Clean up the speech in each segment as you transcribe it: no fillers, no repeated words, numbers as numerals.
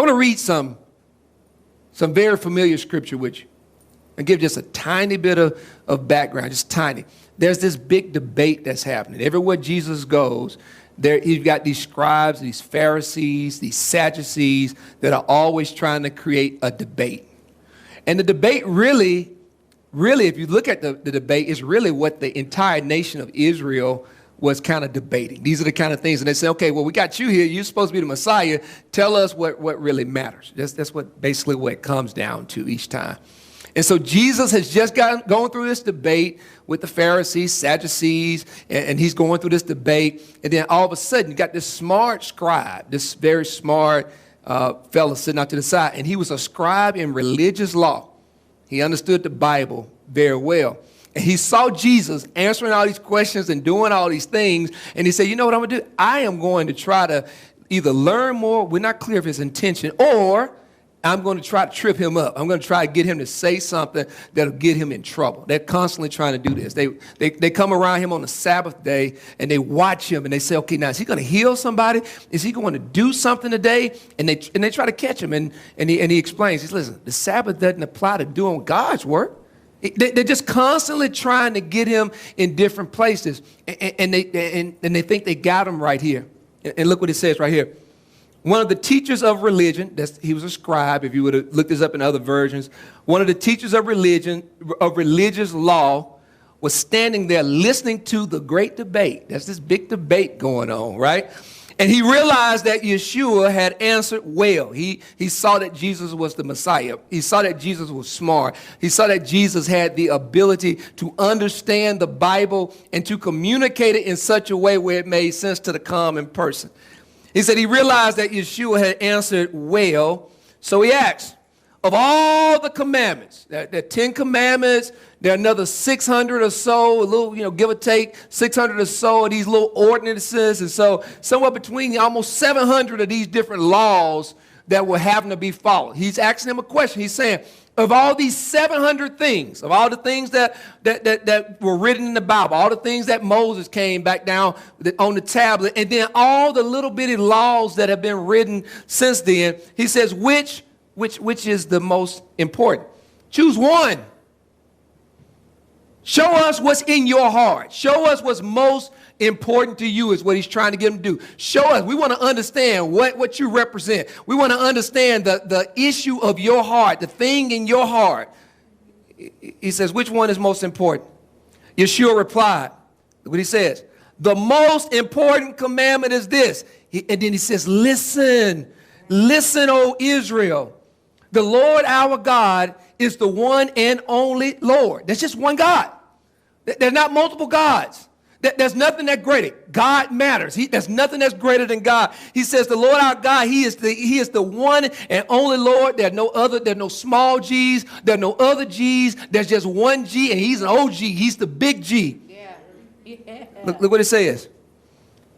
want to read some very familiar scripture with you and give just a tiny bit of background, just tiny. There's this big debate that's happening. Everywhere Jesus goes, you've got these scribes, these Pharisees, these Sadducees that are always trying to create a debate. And the debate really, if you look at the debate, is really what the entire nation of Israel was kind of debating. These are the kind of things, and they say, okay, well, we got you here. You're supposed to be the Messiah. Tell us what really matters. That's basically what it comes down to each time. And so Jesus has just going through this debate with the Pharisees, Sadducees, and he's going through this debate. And then all of a sudden, you got this smart scribe, this very smart fellow sitting out to the side. And he was a scribe in religious law. He understood the Bible very well. And he saw Jesus answering all these questions and doing all these things. And he said, you know what I'm going to do? I am going to try to either learn more. We're not clear of his intention, or I'm going to try to trip him up. I'm going to try to get him to say something that'll get him in trouble. They're constantly trying to do this. They come around him on the Sabbath day and they watch him and they say, okay, now is he going to heal somebody? Is he going to do something today? And they try to catch him. And he explains, he says, listen, the Sabbath doesn't apply to doing God's work. They're just constantly trying to get him in different places. And they think they got him right here. And look what it says right here. One of the teachers of religion, he was a scribe, if you would have looked this up in other versions. One of the teachers of religion, of religious law, was standing there listening to the great debate. That's this big debate going on, right? And he realized that Yeshua had answered well. He saw that Jesus was the Messiah. He saw that Jesus was smart. He saw that Jesus had the ability to understand the Bible and to communicate it in such a way where it made sense to the common person. He said he realized that Yeshua had answered well. So he asked, of all the commandments, there are 10 commandments, there are another 600 or so, a little, give or take, 600 or so of these little ordinances. And so somewhere between almost 700 of these different laws that were having to be followed. He's asking him a question. He's saying, of all these 700 things, of all the things that were written in the Bible, all the things that Moses came back down on the tablet, and then all the little bitty laws that have been written since then, he says, which is the most important? Choose one. Show us what's in your heart. Show us what's most important to you is what he's trying to get him to do. Show us. We want to understand what you represent. We want to understand the issue of your heart, the thing in your heart. He says, which one is most important? Yeshua replied, look what he says. The most important commandment is this. And then he says, listen, O Israel. The Lord our God is the one and only Lord. There's just one God. There's not multiple gods. There's nothing that's greater. God matters. There's nothing that's greater than God. He says the Lord our God, he is the one and only Lord. There's no small G's. There's no other G's. There's just one G, and he's an OG. He's the big G. Yeah. Look what it says.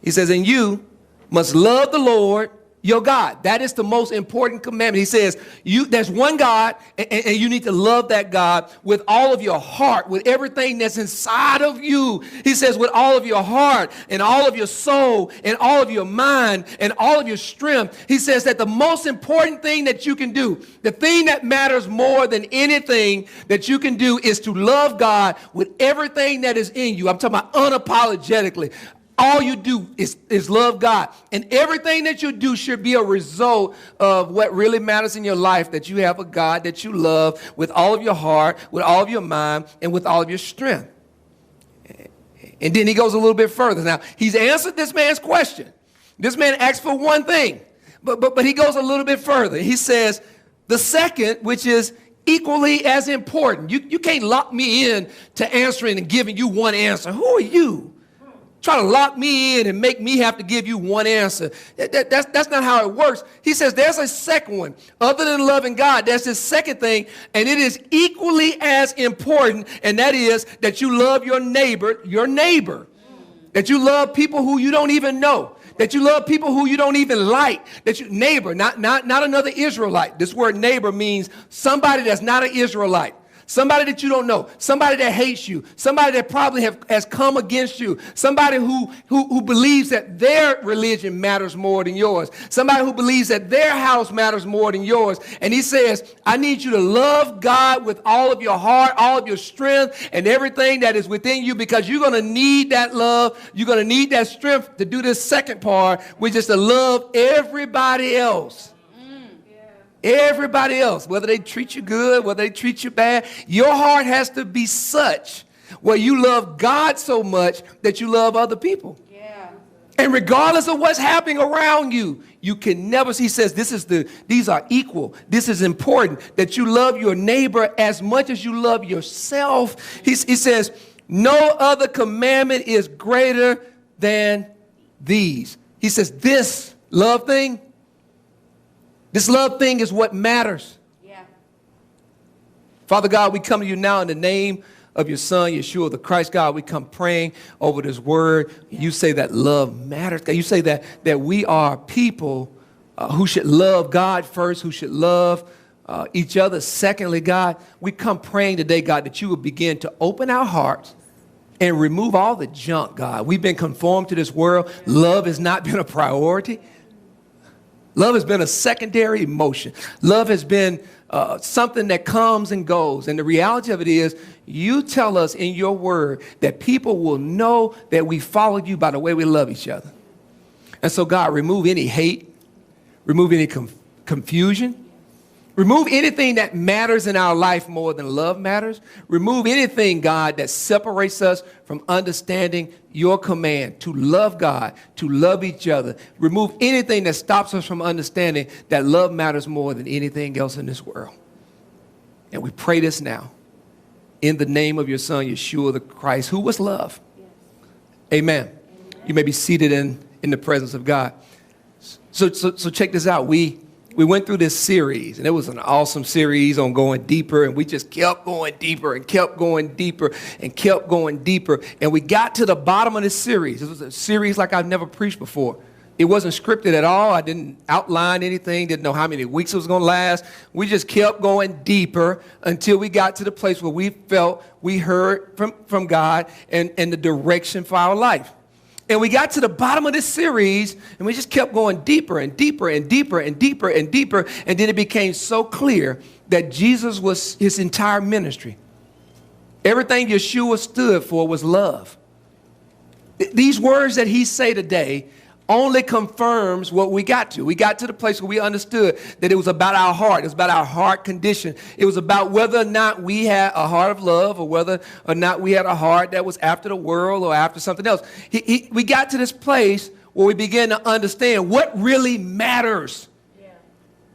He says, and you must love the Lord your God. That is the most important commandment. He says, there's one God, and you need to love that God with all of your heart, with everything that's inside of you. He says, with all of your heart and all of your soul and all of your mind and all of your strength. He says that the most important thing that you can do, the thing that matters more than anything that you can do, is to love God with everything that is in you. I'm talking about unapologetically. All you do is love God. And everything that you do should be a result of what really matters in your life, that you have a God that you love with all of your heart, with all of your mind, and with all of your strength. And then he goes a little bit further. Now, he's answered this man's question. This man asked for one thing, but he goes a little bit further. He says, the second, which is equally as important. You can't lock me in to answering and giving you one answer. Who are you? Try to lock me in and make me have to give you one answer. That's not how it works. He says there's a second one. Other than loving God, there's this second thing, and it is equally as important, and that is that you love your neighbor. That you love people who you don't even know. That you love people who you don't even like. That you neighbor, not another Israelite. This word neighbor means somebody that's not an Israelite. somebody that you don't know, somebody that hates you, somebody that probably has come against you, somebody who believes that their religion matters more than yours, somebody who believes that their house matters more than yours. And he says, I need you to love God with all of your heart, all of your strength, and everything that is within you, because you're going to need that love. You're going to need that strength to do this second part, which is to love everybody else. Everybody else, whether they treat you good, whether they treat you bad, your heart has to be such where you love God so much that you love other people. Yeah. And regardless of what's happening around you, you can never, he says, these are equal. This is important, that you love your neighbor as much as you love yourself. He says, no other commandment is greater than these. He says, this love thing is what matters. Yeah. Father God, we come to you now in the name of your Son, Yeshua the Christ. God, we come praying over this word. Yeah. You say that love matters. God, you say that we are people who should love God first, who should love each other. Secondly, God, we come praying today, God, that you would begin to open our hearts and remove all the junk, God. We've been conformed to this world. Love has not been a priority. Love has been a secondary emotion. Love has been something that comes and goes. And the reality of it is, you tell us in your word that people will know that we followed you by the way we love each other. And so, God, remove any hate, remove any confusion, remove anything that matters in our life more than love matters. Remove anything, God, that separates us from understanding your command to love God, to love each other. Remove anything that stops us from understanding that love matters more than anything else in this world. And we pray this now in the name of your Son, Yeshua the Christ, who was love. Yes. Amen. You may be seated in the presence of God. So check this out. We went through this series, and it was an awesome series on going deeper, and we just kept going deeper and kept going deeper and kept going deeper. And we got to the bottom of this series. It was a series like I've never preached before. It wasn't scripted at all. I didn't outline anything, didn't know how many weeks it was going to last. We just kept going deeper until we got to the place where we felt we heard from God and the direction for our life. And we got to the bottom of this series, and we just kept going deeper and deeper and deeper and deeper and deeper. And then it became so clear that Jesus was his entire ministry. Everything Yeshua stood for was love. These words that he say today only confirms what we got to. We got to the place where we understood that it was about our heart. It was about our heart condition. It was about whether or not we had a heart of love or whether or not we had a heart that was after the world or after something else. We got to this place where we began to understand what really matters. Yeah.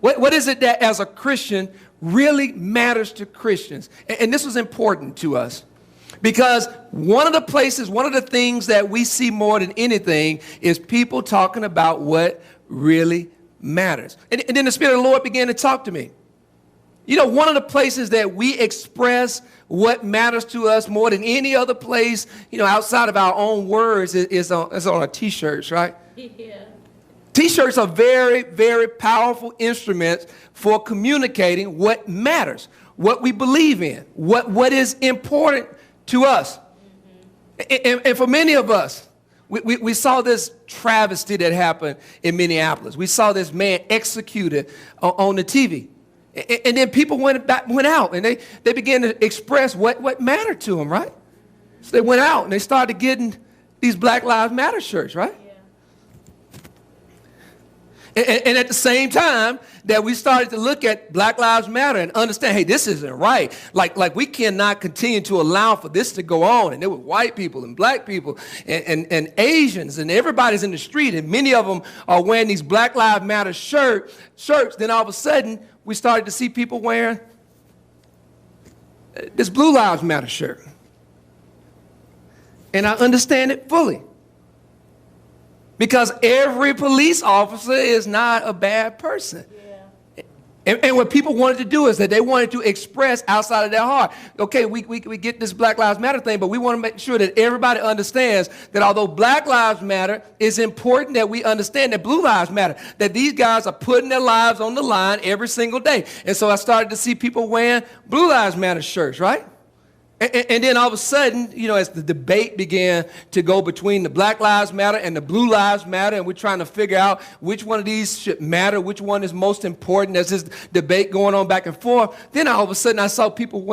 What is it that as a Christian really matters to Christians? And this was important to us. Because one of the things that we see more than anything is people talking about what really matters. And then the Spirit of the Lord began to talk to me. You know, one of the places that we express what matters to us more than any other place, you know, outside of our own words is on our T-shirts, right? Yeah. T-shirts are very, very powerful instruments for communicating what matters, what we believe in, what is important to us. Mm-hmm. And for many of us, we saw this travesty that happened in Minneapolis. We saw this man executed on the TV. And then people went out and they began to express what mattered to them, right? So they went out and they started getting these Black Lives Matter shirts, right? And at the same time that we started to look at Black Lives Matter and understand, hey, this isn't right. Like we cannot continue to allow for this to go on. And there were white people and black people and Asians, and everybody's in the street, and many of them are wearing these Black Lives Matter shirts. Then all of a sudden, we started to see people wearing this Blue Lives Matter shirt. And I understand it fully. Because every police officer is not a bad person. Yeah. And what people wanted to do is that they wanted to express outside of their heart. Okay, we get this Black Lives Matter thing, but we want to make sure that everybody understands that although Black Lives Matter, it's important that we understand that Blue Lives Matter, that these guys are putting their lives on the line every single day. And so I started to see people wearing Blue Lives Matter shirts, right? And then all of a sudden, as the debate began to go between the Black Lives Matter and the Blue Lives Matter, and we're trying to figure out which one of these should matter, which one is most important, there's this debate going on back and forth. Then all of a sudden I saw people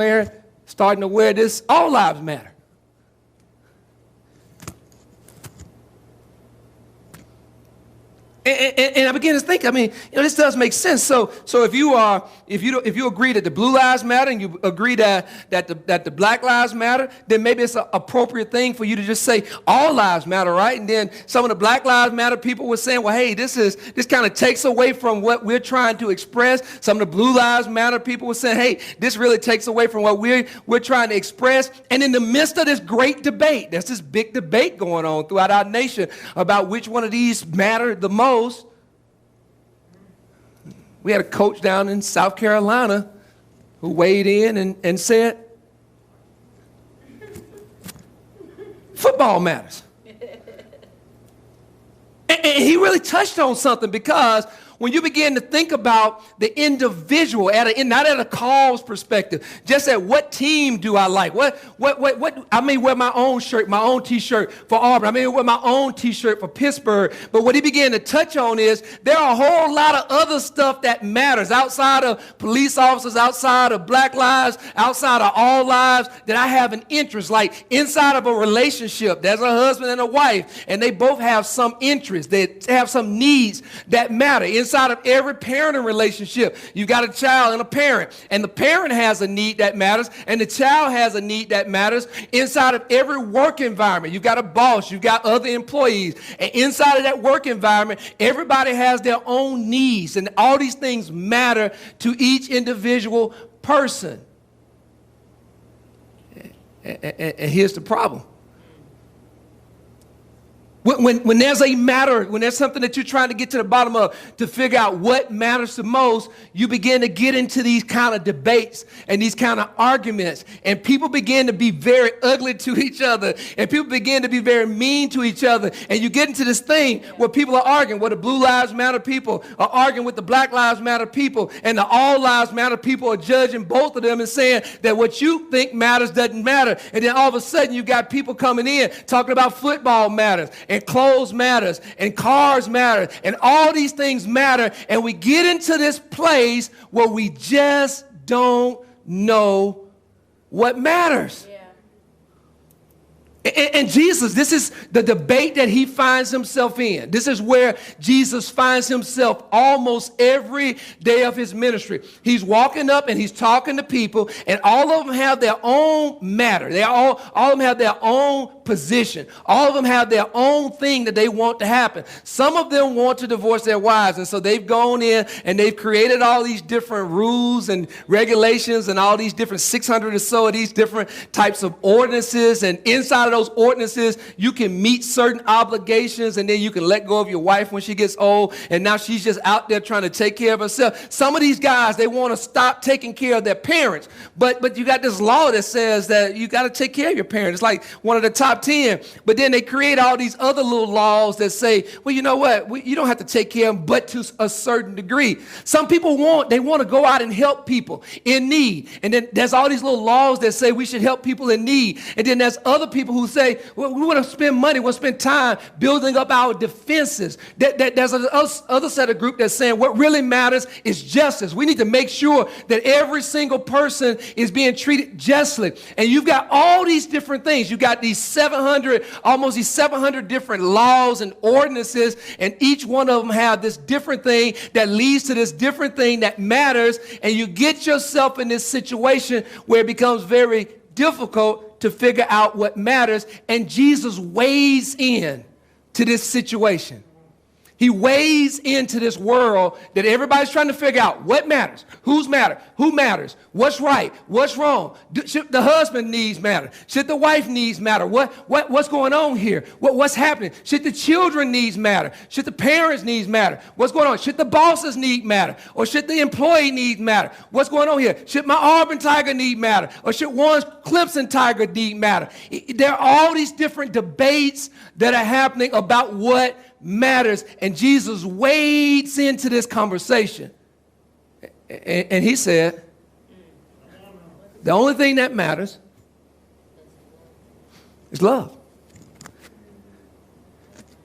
starting to wear this All Lives Matter. And I began to think, this does make sense. So if you agree that the Blue Lives Matter and you agree that the Black Lives Matter, then maybe it's an appropriate thing for you to just say all lives matter, right? And then some of the Black Lives Matter people were saying, well, hey, this kind of takes away from what we're trying to express. Some of the Blue Lives Matter people were saying, hey, this really takes away from what we're trying to express. And in the midst of this great debate, there's this big debate going on throughout our nation about which one of these matter the most. We had a coach down in South Carolina who weighed in and said, football matters. And he really touched on something, because when you begin to think about the individual, not at a cause perspective, just at what team do I like? What I may wear my own shirt, my own T-shirt for Auburn. I may wear my own T-shirt for Pittsburgh. But what he began to touch on is there are a whole lot of other stuff that matters outside of police officers, outside of Black lives, outside of all lives, that I have an interest. Like inside of a relationship, there's a husband and a wife, and they both have some interests. They have some needs that matter. Inside of every parenting relationship, you've got a child and a parent, and the parent has a need that matters, and the child has a need that matters. Inside of every work environment, you've got a boss, you've got other employees, and inside of that work environment, everybody has their own needs, and all these things matter to each individual person. And here's the problem. When there's a matter, when there's something that you're trying to get to the bottom of, to figure out what matters the most, you begin to get into these kind of debates and these kind of arguments, and people begin to be very ugly to each other, and people begin to be very mean to each other, and you get into this thing where people are arguing, where the Blue Lives Matter people are arguing with the Black Lives Matter people, and the All Lives Matter people are judging both of them and saying that what you think matters doesn't matter. And then all of a sudden you got people coming in talking about football matters, and clothes matters, and cars matter, and all these things matter, and we get into this place where we just don't know what matters. Yeah. And Jesus, this is the debate that he finds himself in. This is where Jesus finds himself almost every day of his ministry. He's walking up and he's talking to people, and all of them have their own matter. All of them have their own position. All of them have their own thing that they want to happen. Some of them want to divorce their wives, and so they've gone in and they've created all these different rules and regulations and all these different 600 or so of these different types of ordinances, and inside of those ordinances, you can meet certain obligations, and then you can let go of your wife when she gets old, and now she's just out there trying to take care of herself. Some of these guys, they want to stop taking care of their parents, but you got this law that says that you got to take care of your parents. It's like one of the top 10, but then they create all these other little laws that say, well, you know what, you don't have to take care of them, but to a certain degree. Some people want to go out and help people in need, and then there's all these little laws that say we should help people in need, and then there's other people who say, well, we want to spend money, we'll spend time building up our defenses. There's another set of group that's saying what really matters is justice. We need to make sure that every single person is being treated justly. And you've got all these different things. You've got almost these 700 different laws and ordinances, and each one of them have this different thing that leads to this different thing that matters, and you get yourself in this situation where it becomes very difficult to figure out what matters, and Jesus weighs in to this situation. He wades into this world that everybody's trying to figure out what matters, who matters, what's right, what's wrong. Should the husband needs matter? Should the wife needs matter? What's going on here? What's happening? Should the children needs matter? Should the parents needs matter? What's going on? Should the bosses need matter? Or should the employee need matter? What's going on here? Should my Auburn Tiger need matter? Or should Warren's Clemson Tiger need matter? There are all these different debates that are happening about what matters, and Jesus wades into this conversation, and he said, the only thing that matters is love.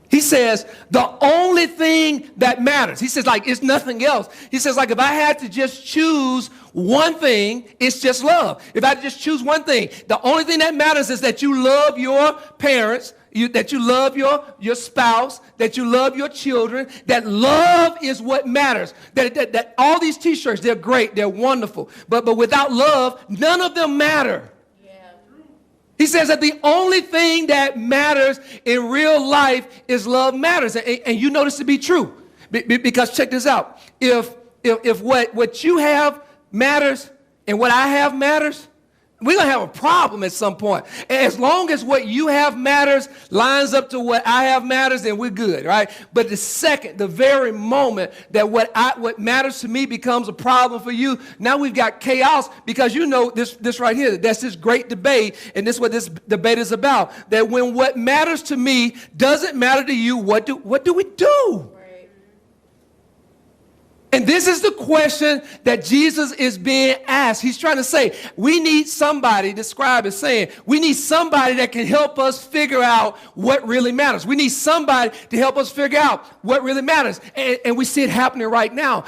He says the only thing that matters. He says, like, it's nothing else. He says, like, if I had to just choose one thing, it's just love. If I had to just choose one thing, the only thing that matters is that you love your parents, that you love your spouse, that you love your children, that love is what matters. That all these T-shirts, they're great, they're wonderful, but without love, none of them matter. He says that the only thing that matters in real life is love matters. And you know this to be true. Because check this out. If what you have matters and what I have matters, we're going to have a problem at some point. As long as what you have matters lines up to what I have matters, then we're good, right? But the very moment that what matters to me becomes a problem for you, now we've got chaos, because you know this right here, that's this great debate, and this is what this debate is about, that when what matters to me doesn't matter to you, what do we do? And this is the question that Jesus is being asked. He's trying to say, we need somebody, the scribe is saying, we need somebody that can help us figure out what really matters. We need somebody to help us figure out what really matters. And we see it happening right now.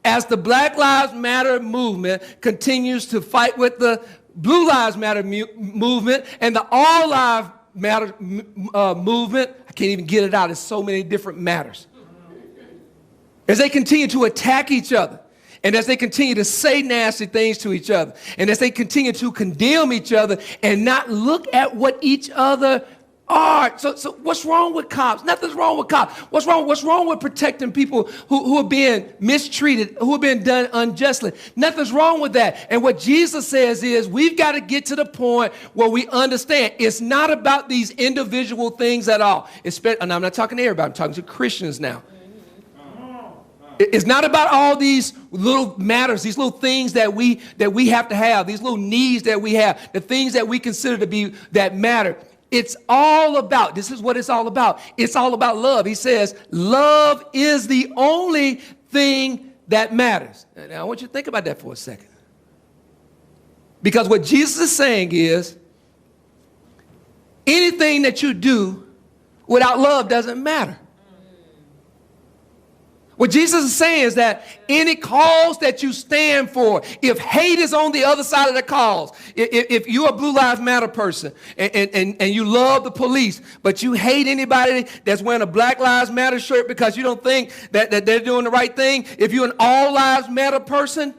As the Black Lives Matter movement continues to fight with the Blue Lives Matter movement and the All Lives Matter movement, I can't even get it out. It's so many different matters. As they continue to attack each other, and as they continue to say nasty things to each other, and as they continue to condemn each other and not look at what each other are. So what's wrong with cops? Nothing's wrong with cops. What's wrong with protecting people who are being mistreated, who are being done unjustly? Nothing's wrong with that. And what Jesus says is we've got to get to the point where we understand it's not about these individual things at all. And I'm not talking to everybody. I'm talking to Christians now. It's not about all these little matters, these little things that we have to have, these little needs that we have, the things that we consider to be that matter. It's all about, this is what it's all about. It's all about love. He says, love is the only thing that matters. Now, I want you to think about that for a second. Because what Jesus is saying is, anything that you do without love doesn't matter. What Jesus is saying is that any cause that you stand for, if hate is on the other side of the cause, if you're a Blue Lives Matter person and you love the police, but you hate anybody that's wearing a Black Lives Matter shirt because you don't think that they're doing the right thing, if you're an All Lives Matter person,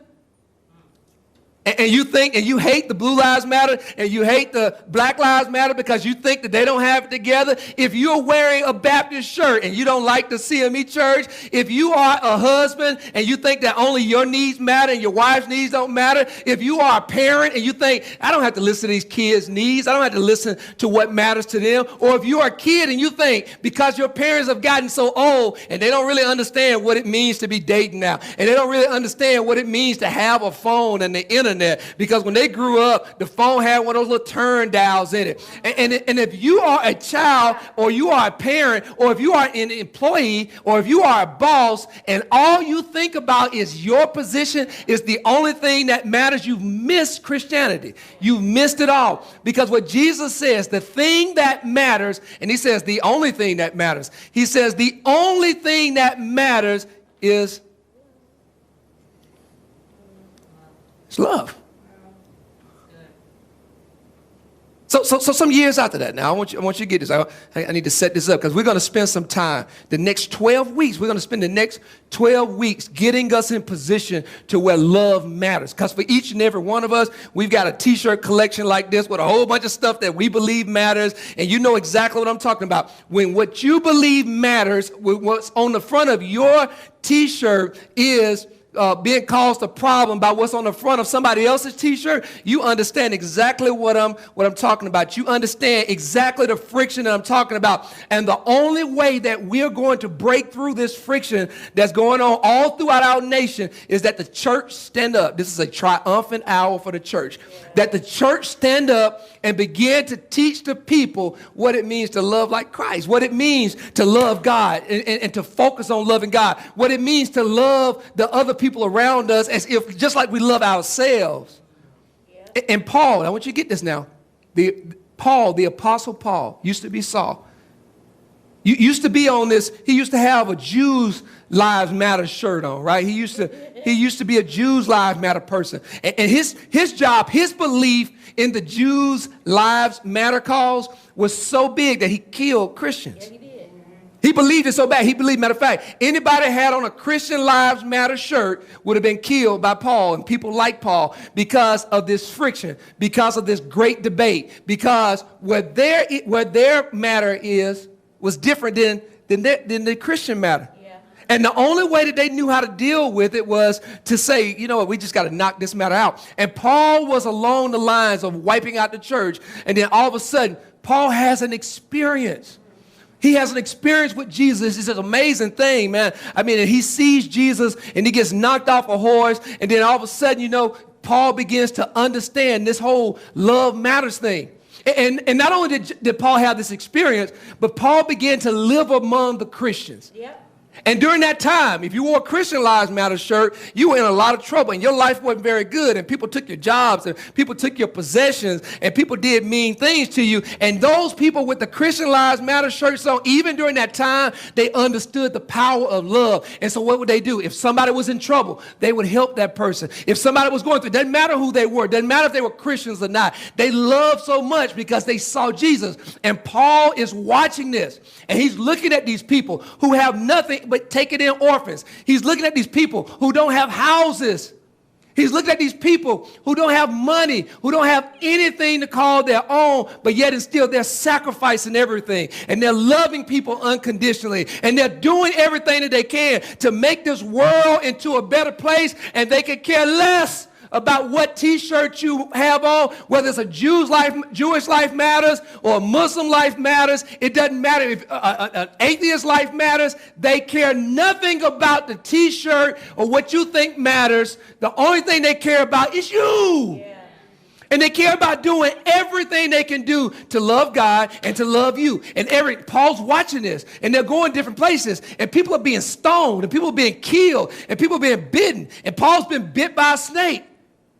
and you think and you hate the Blue Lives Matter and you hate the Black Lives Matter because you think that they don't have it together, if you're wearing a Baptist shirt and you don't like the CME church, if you are a husband and you think that only your needs matter and your wife's needs don't matter, if you are a parent and you think, I don't have to listen to these kids' needs, I don't have to listen to what matters to them, or if you are a kid and you think because your parents have gotten so old and they don't really understand what it means to be dating now, and they don't really understand what it means to have a phone and the internet, because when they grew up, the phone had one of those little turn dials in it. And if you are a child, or you are a parent, or if you are an employee, or if you are a boss, and all you think about is your position is the only thing that matters, you've missed Christianity. You've missed it all. Because what Jesus says, the thing that matters, and he says the only thing that matters, he says the only thing that matters is love. So some years after that, now I want you to get this. I need to set this up because we're going to spend some time. The next 12 weeks, we're going to spend the next 12 weeks getting us in position to where love matters. Because for each and every one of us, we've got a t-shirt collection like this with a whole bunch of stuff that we believe matters. And you know exactly what I'm talking about. When what you believe matters, what's on the front of your t-shirt is being caused a problem by what's on the front of somebody else's t-shirt, you understand exactly what I'm talking about. You understand exactly the friction that I'm talking about. And the only way that we're going to break through this friction that's going on all throughout our nation is that the church stand up. This is a triumphant hour for the church. That the church stand up and begin to teach the people what it means to love like Christ, what it means to love God and to focus on loving God, what it means to love the other people around us as if just like we love ourselves. Yeah. And Paul, I want you to get this now. The Apostle Paul, used to be Saul. You used to be on this. He used to have a Jews Lives Matter shirt on, right? He used to be a Jews Lives Matter person. And his job, his belief in the Jews Lives Matter cause was so big that he killed Christians. Yeah, he did. He believed it so bad. He believed, matter of fact, anybody had on a Christian Lives Matter shirt would have been killed by Paul and people like Paul because of this friction, because of this great debate, because what their matter was different than the Christian matter. Yeah. And the only way that they knew how to deal with it was to say, you know what, we just got to knock this matter out. And Paul was along the lines of wiping out the church. And then all of a sudden, Paul has an experience. He has an experience with Jesus. It's an amazing thing, man. I mean, he sees Jesus and he gets knocked off a horse. And then all of a sudden, you know, Paul begins to understand this whole love matters thing. And not only did Paul have this experience, but Paul began to live among the Christians. Yep. And during that time, if you wore a Christian Lives Matter shirt, you were in a lot of trouble and your life wasn't very good. And people took your jobs and people took your possessions and people did mean things to you. And those people with the Christian Lives Matter shirts on, even during that time, they understood the power of love. And so what would they do? If somebody was in trouble, they would help that person. If somebody was going through, doesn't matter who they were, doesn't matter if they were Christians or not. They loved so much because they saw Jesus. And Paul is watching this and he's looking at these people who have nothing but taking in orphans. He's looking at these people who don't have houses. He's looking at these people who don't have money, who don't have anything to call their own, but yet and still they're sacrificing everything. And they're loving people unconditionally. And they're doing everything that they can to make this world into a better place. And they could care less about what t-shirt you have on, whether it's a Jewish life matters or a Muslim life matters. It doesn't matter if an atheist life matters. They care nothing about the t-shirt or what you think matters. The only thing they care about is you. Yeah. And they care about doing everything they can do to love God and to love you. And Paul's watching this, and they're going different places, and people are being stoned, and people are being killed, and people are being bitten. And Paul's been bit by a snake.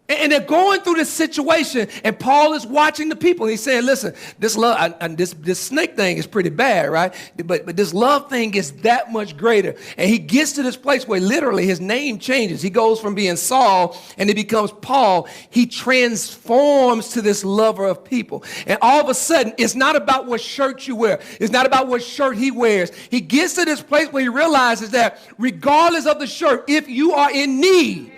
And they're going through this situation, and Paul is watching the people. He's saying, listen, this love, this snake thing is pretty bad, right? But this love thing is that much greater. And he gets to this place where literally his name changes. He goes from being Saul, and he becomes Paul. He transforms to this lover of people. And all of a sudden, it's not about what shirt you wear. It's not about what shirt he wears. He gets to this place where he realizes that regardless of the shirt, if you are in need,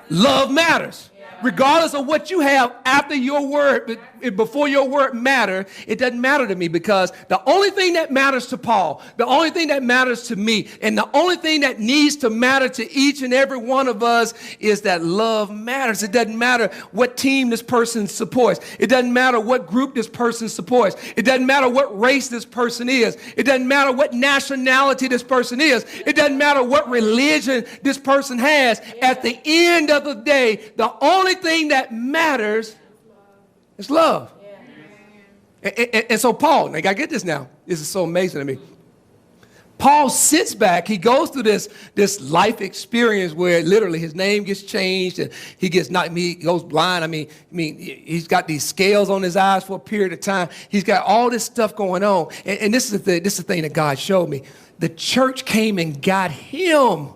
love matters. Regardless of what you have after your word, before your word matter, it doesn't matter to me because the only thing that matters to Paul, the only thing that matters to me, and the only thing that needs to matter to each and every one of us is that love matters. It doesn't matter what team this person supports. It doesn't matter what group this person supports. It doesn't matter what race this person is. It doesn't matter what nationality this person is. It doesn't matter what religion this person has. At the end of the day, the only thing that matters is love. And so Paul, and I got to get this now. This is so amazing to me. Paul sits back. He goes through this life experience where literally his name gets changed and he gets knocked. He goes blind. I mean, he's got these scales on his eyes for a period of time. He's got all this stuff going on. And this is the thing that God showed me. The church came and got him.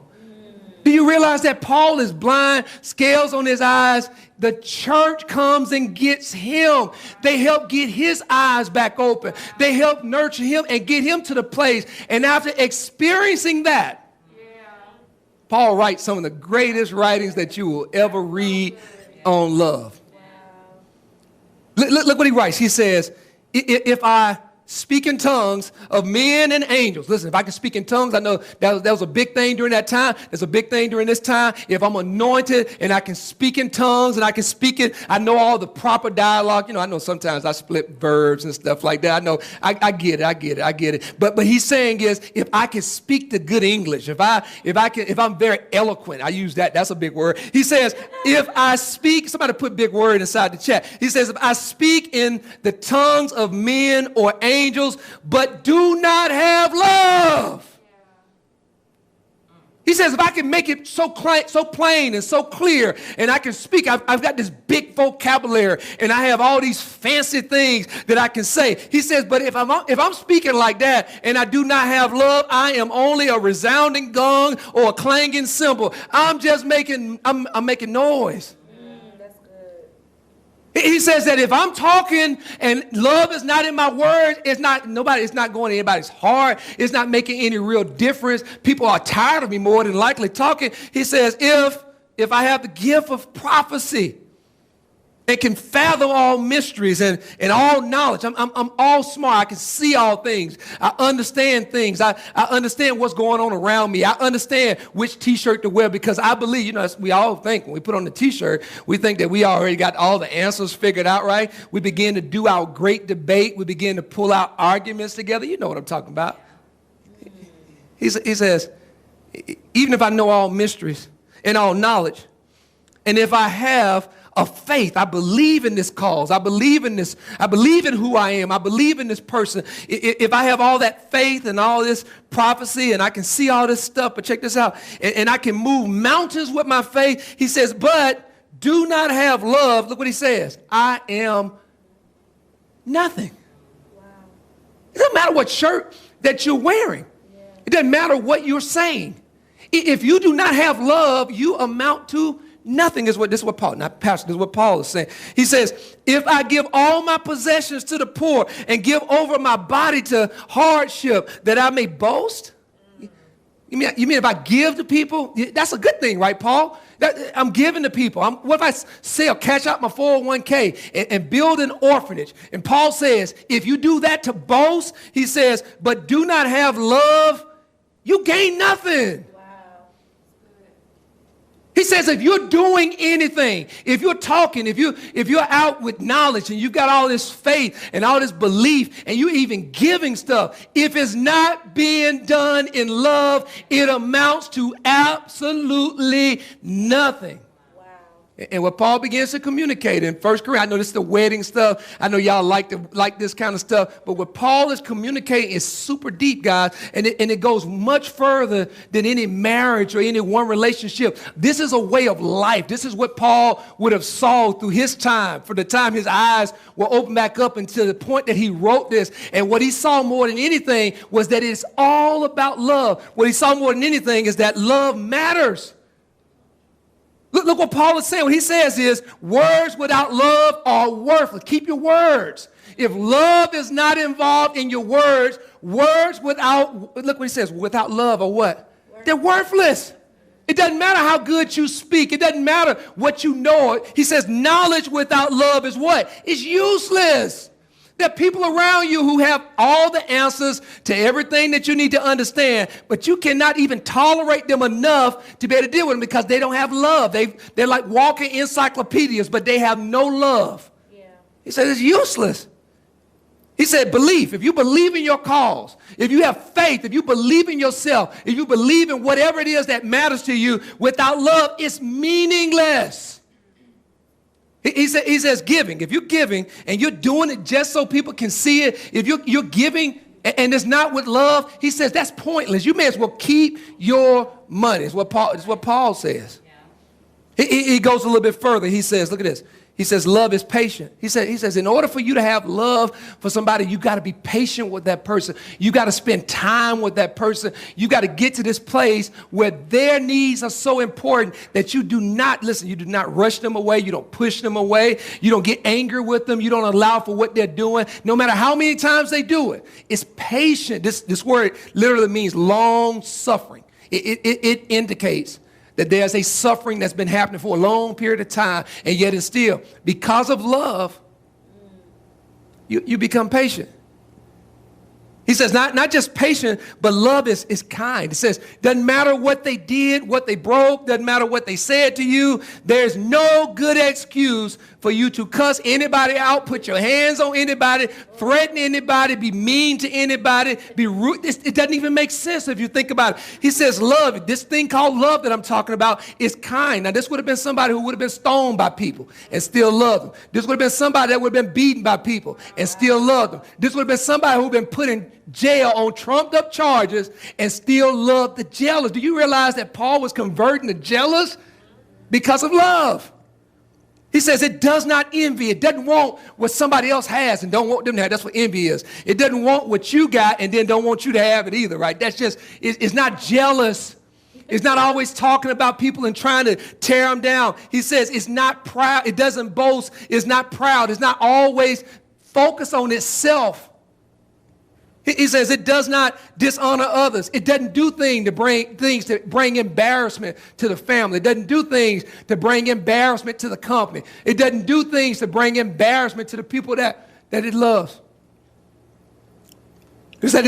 Do you realize that Paul is blind, scales on his eyes? The church comes and gets him. They help get his eyes back open. They help nurture him and get him to the place. And after experiencing that, Paul writes some of the greatest writings that you will ever read on love. Look what he writes. He says, if I speak in tongues of men and angels. Listen, if I can speak in tongues, I know that was a big thing during that time. There's a big thing during this time. If I'm anointed and I can speak in tongues and I can speak it, I know all the proper dialogue. You know, I know sometimes I split verbs and stuff like that. I know, I get it. But he's saying is, if I can speak the good English, if I'm very eloquent, I use that. That's a big word. He says, if I speak, somebody put big word inside the chat. He says, if I speak in the tongues of men or angels, but do not have love. He says, if I can make it so plain and so clear, and I can speak, I've got this big vocabulary, and I have all these fancy things that I can say. He says, but if I'm speaking like that, and I do not have love, I am only a resounding gong or a clanging cymbal. I'm making noise. He says that if I'm talking and love is not in my words, it's not going to anybody's heart. It's not making any real difference. People are tired of me more than likely talking. He says, if I have the gift of prophecy and can fathom all mysteries and all knowledge, I'm all smart. I can see all things. I understand things. I understand what's going on around me. I understand which T-shirt to wear because I believe, you know, we all think when we put on the T-shirt, we think that we already got all the answers figured out, right? We begin to do our great debate. We begin to pull out arguments together. You know what I'm talking about. He says, even if I know all mysteries and all knowledge, and if I have of faith, I believe in this cause. I believe in this. I believe in who I am. I believe in this person. If I have all that faith and all this prophecy and I can see all this stuff, but check this out, and I can move mountains with my faith, he says, but do not have love. Look what he says. I am nothing. Wow. It doesn't matter what shirt that you're wearing. Yeah. It doesn't matter what you're saying. If you do not have love, you amount to nothing. This is what Paul, not pastor, this is what Paul is saying. He says, if I give all my possessions to the poor and give over my body to hardship that I may boast? You mean if I give to people? That's a good thing, right, Paul? I'm giving to people. What if I sell, cash out my 401k and build an orphanage? And Paul says, if you do that to boast, he says, but do not have love, you gain nothing. He says if you're doing anything, if you're talking, if you're out with knowledge and you've got all this faith and all this belief and you're even giving stuff, if it's not being done in love, it amounts to absolutely nothing. And what Paul begins to communicate in 1 Corinthians, I know this is the wedding stuff. I know y'all like this kind of stuff. But what Paul is communicating is super deep, guys. And it goes much further than any marriage or any one relationship. This is a way of life. This is what Paul would have saw through his time, for the time his eyes were opened back up until the point that he wrote this. And what he saw more than anything was that it's all about love. What he saw more than anything is that love matters. Look what Paul is saying. What he says is, words without love are worthless. Keep your words. If love is not involved in your words without, look what he says, without love are what? They're worthless. It doesn't matter how good you speak. It doesn't matter what you know. He says knowledge without love is what? It's useless. There are people around you who have all the answers to everything that you need to understand, but you cannot even tolerate them enough to be able to deal with them because they don't have love. They're like walking encyclopedias, but they have no love. Yeah. He said it's useless. He said belief. If you believe in your cause, if you have faith, if you believe in yourself, if you believe in whatever it is that matters to you, without love, it's meaningless. He says giving. If you're giving and you're doing it just so people can see it, if you're giving and it's not with love, he says that's pointless. You may as well keep your money. It's what Paul says. Yeah. He goes a little bit further. He says, look at this. He says love is patient. He says in order for you to have love for somebody, you got to be patient with that person. You got to spend time with that person. You got to get to this place where their needs are so important that you do not rush them away. You don't push them away. You don't get angry with them. You don't allow for what they're doing, no matter how many times they do it. It's patient. This word literally means long suffering. It indicates that there's a suffering that's been happening for a long period of time, and yet it's still, because of love, you become patient. He says not just patient, but love is kind. It says, doesn't matter what they did, what they broke, doesn't matter what they said to you, there's no good excuse for you to cuss anybody out, put your hands on anybody, threaten anybody, be mean to anybody, be rude. It doesn't even make sense if you think about it. He says love, this thing called love that I'm talking about is kind. Now, this would have been somebody who would have been stoned by people and still loved them. This would have been somebody that would have been beaten by people and still loved them. This would have been somebody who would have been put in jail on trumped up charges and still loved the jailers. Do you realize that Paul was converting the jailers because of love? He says it does not envy. It doesn't want what somebody else has and don't want them to have. That's what envy is. It doesn't want what you got and then don't want you to have it either, right? That's just, it's not jealous. It's not always talking about people and trying to tear them down. He says it's not proud. It doesn't boast. It's not proud. It's not always focused on itself. He says it does not dishonor others. It doesn't do things to bring embarrassment to the family. It doesn't do things to bring embarrassment to the company. It doesn't do things to bring embarrassment to the people that it loves. He said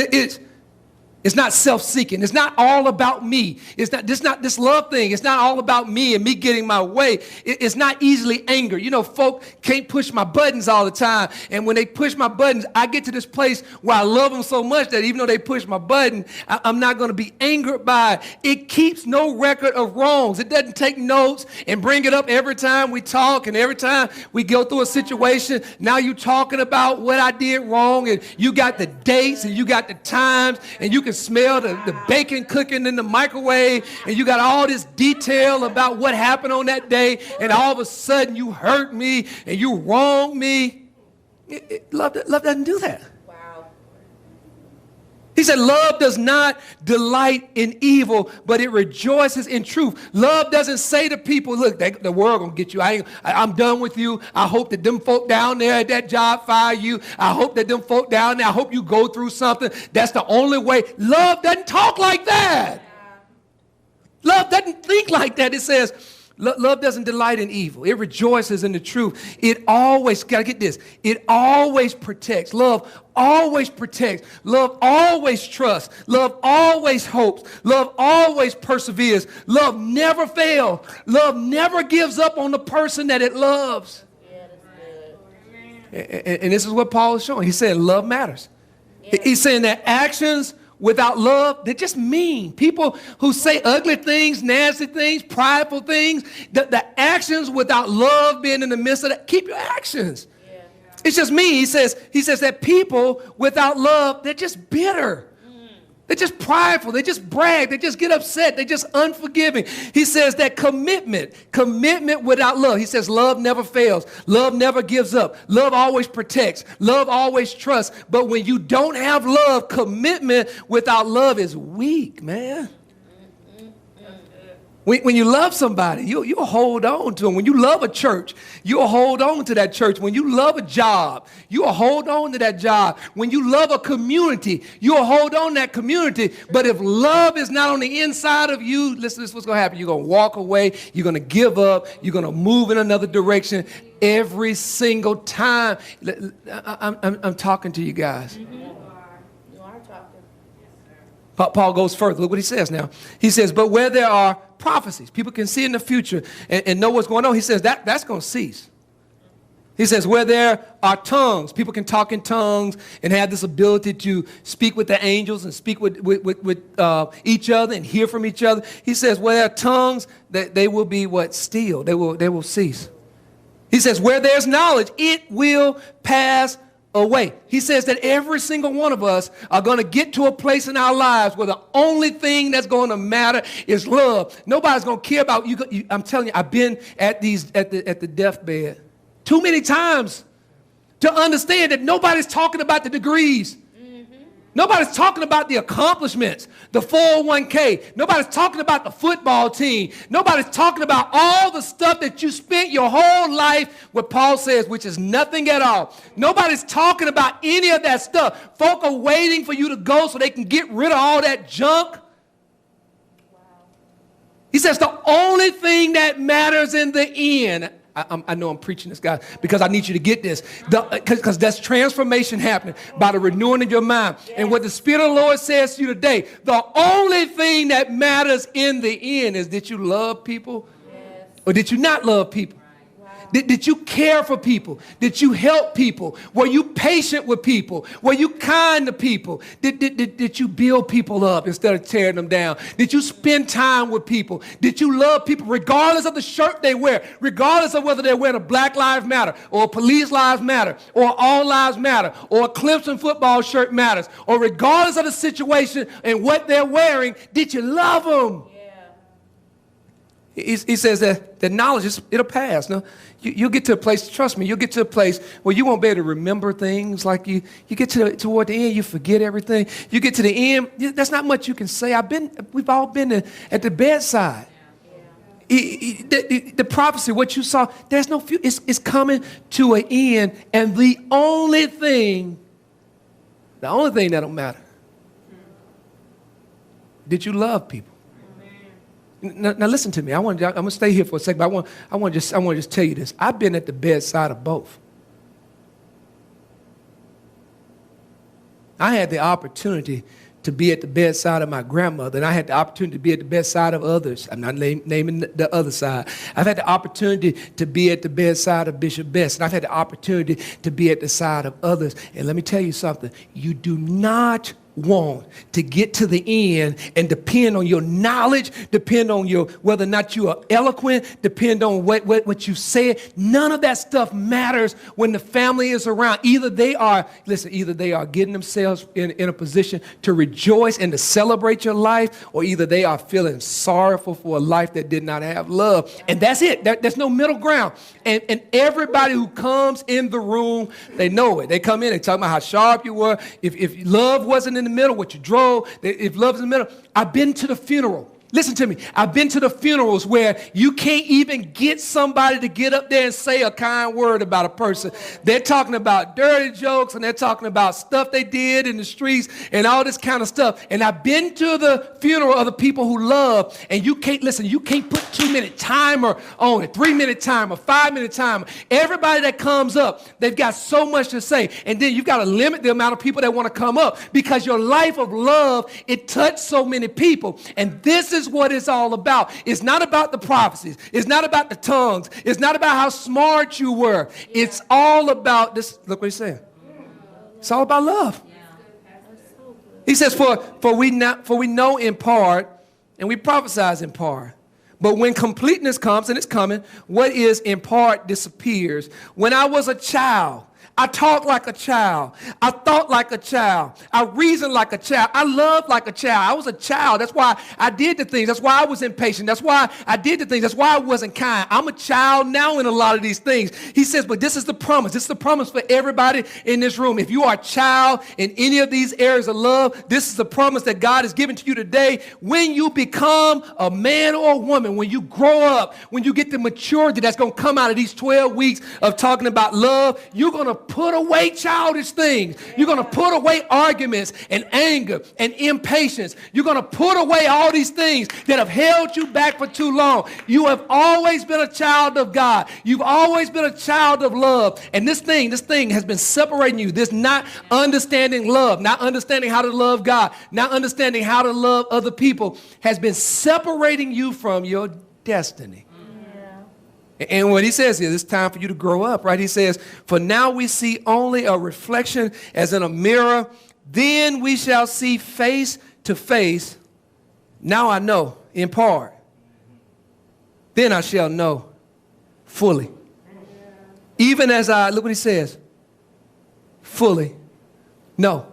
it's not self-seeking. It's not all about me. It's not this love thing. It's not all about me and me getting my way. It's not easily angered. You know, folk can't push my buttons all the time. And when they push my buttons, I get to this place where I love them so much that even though they push my button, I'm not going to be angered by it. It keeps no record of wrongs. It doesn't take notes and bring it up every time we talk and every time we go through a situation. Now you're talking about what I did wrong, and you got the dates and you got the times, and you can smell the bacon cooking in the microwave, and you got all this detail about what happened on that day, and all of a sudden you hurt me and you wronged me. Love doesn't do that. Wow. He said love does not delight in evil, but it rejoices in truth. Love doesn't say to people, look, the world gonna get you. I'm done with you. I hope that them folk down there at that job fire you. I hope that them folk down there, I hope you go through something. That's the only way. Love doesn't talk like that. Love doesn't think like that. It says, love doesn't delight in evil. It rejoices in the truth. It always, gotta get this, it always protects. Love always protects. Love always trusts. Love always hopes. Love always perseveres. Love never fails. Love never gives up on the person that it loves. Yeah, that's good. And this is what Paul is showing. He's saying love matters. Yeah. He's saying that actions without love, they're just mean. People who say ugly things, nasty things, prideful things, the actions without love being in the midst of that, keep your actions. Yeah. It's just mean. He says that people without love, they're just bitter. They're just prideful. They just brag. They just get upset. They're just unforgiving. He says that commitment without love. He says love never fails. Love never gives up. Love always protects. Love always trusts. But when you don't have love, commitment without love is weak, man. When you love somebody, you'll hold on to them. When you love a church, you'll hold on to that church. When you love a job, you'll hold on to that job. When you love a community, you'll hold on to that community. But if love is not on the inside of you, listen, this is what's going to happen. You're going to walk away. You're going to give up. You're going to move in another direction every single time. I'm talking to you guys. You are talking. Paul goes further. Look what he says now. He says, but where there are prophecies, people can see in the future and know what's going on. He says that's going to cease. He says where there are tongues, people can talk in tongues and have this ability to speak with the angels and speak with each other and hear from each other. He says where there are tongues, that they will be what? Still. They will cease. He says where there's knowledge, it will pass away. He says that every single one of us are going to get to a place in our lives where the only thing that's going to matter is love. Nobody's going to care about you. I'm telling you, I've been at the deathbed too many times to understand that nobody's talking about the degrees. Nobody's talking about the accomplishments, the 401k. Nobody's talking about the football team. Nobody's talking about all the stuff that you spent your whole life, what Paul says, which is nothing at all. Nobody's talking about any of that stuff. Folk are waiting for you to go so they can get rid of all that junk. Wow. He says the only thing that matters in the end, I know I'm preaching this, guy, because I need you to get this. Because that's transformation happening by the renewing of your mind. Yes. And what the Spirit of the Lord says to you today, the only thing that matters in the end is, did you love people? Yes. Or did you not love people? Did you care for people? Did you help people? Were you patient with people? Were you kind to people? Did you build people up instead of tearing them down? Did you spend time with people? Did you love people regardless of the shirt they wear, regardless of whether they're wearing a Black Lives Matter or a Police Lives Matter or All Lives Matter or a Clemson football shirt matters, or regardless of the situation and what they're wearing, did you love them? He says that knowledge, it'll pass. No, you'll get to a place, trust me, you'll get to a place where you won't be able to remember things like you get toward the end, you forget everything. You get to the end, there's not much you can say. We've all been at the bedside. The prophecy, what you saw, there's no future. It's coming to an end, and the only thing that'll matter, did you love people? Now listen to me. I'm going to stay here for a second, but I want to just tell you this. I've been at the bedside of both. I had the opportunity to be at the bedside of my grandmother, and I had the opportunity to be at the bedside of others. I'm not naming the other side. I've had the opportunity to be at the bedside of Bishop Best, and I've had the opportunity to be at the side of others. And let me tell you something. You do not want to get to the end and depend on your knowledge, depend on your whether or not you are eloquent, depend on what you said. None of that stuff matters when the family is around. Either they are getting themselves in a position to rejoice and to celebrate your life, or either they are feeling sorrowful for a life that did not have love. And that's it. There's no middle ground. And everybody who comes in the room, they know it. They come in, they talk about how sharp you were. If love wasn't in the middle, what you drove, if love's in the middle. I've been to the funeral. Listen to me. I've been to the funerals where you can't even get somebody to get up there and say a kind word about a person. They're talking about dirty jokes, and they're talking about stuff they did in the streets and all this kind of stuff. And I've been to the funeral of the people who love, and you can't put 2-minute timer on it, 3-minute timer, 5-minute timer. Everybody that comes up, they've got so much to say. And then you've got to limit the amount of people that want to come up, because your life of love, it touched so many people. And this is what it's all about. It's not about the prophecies. It's not about the tongues. It's not about how smart you were. Yeah. It's all about this. Look what he's saying. It's all about love. Yeah. He says, for we know in part, and we prophesy in part. But when completeness comes, and it's coming, what is in part disappears. When I was a child, I talked like a child. I thought like a child. I reasoned like a child. I loved like a child. I was a child. That's why I did the things. That's why I was impatient. That's why I did the things. That's why I wasn't kind. I'm a child now in a lot of these things. He says, but this is the promise. This is the promise for everybody in this room. If you are a child in any of these areas of love, this is the promise that God has given to you today. When you become a man or a woman, when you grow up, when you get the maturity that's going to come out of these 12 weeks of talking about love, you're going to put away childish things. You're going to put away arguments and anger and impatience. You're going to put away all these things that have held you back for too long. You have always been a child of God. You've always been a child of love. And this thing has been separating you. This not understanding love, not understanding how to love God, not understanding how to love other people has been separating you from your destiny. And what he says here, it's time for you to grow up, right? He says, for now we see only a reflection as in a mirror. Then we shall see face to face. Now I know in part. Then I shall know fully. Even as look what he says, fully know.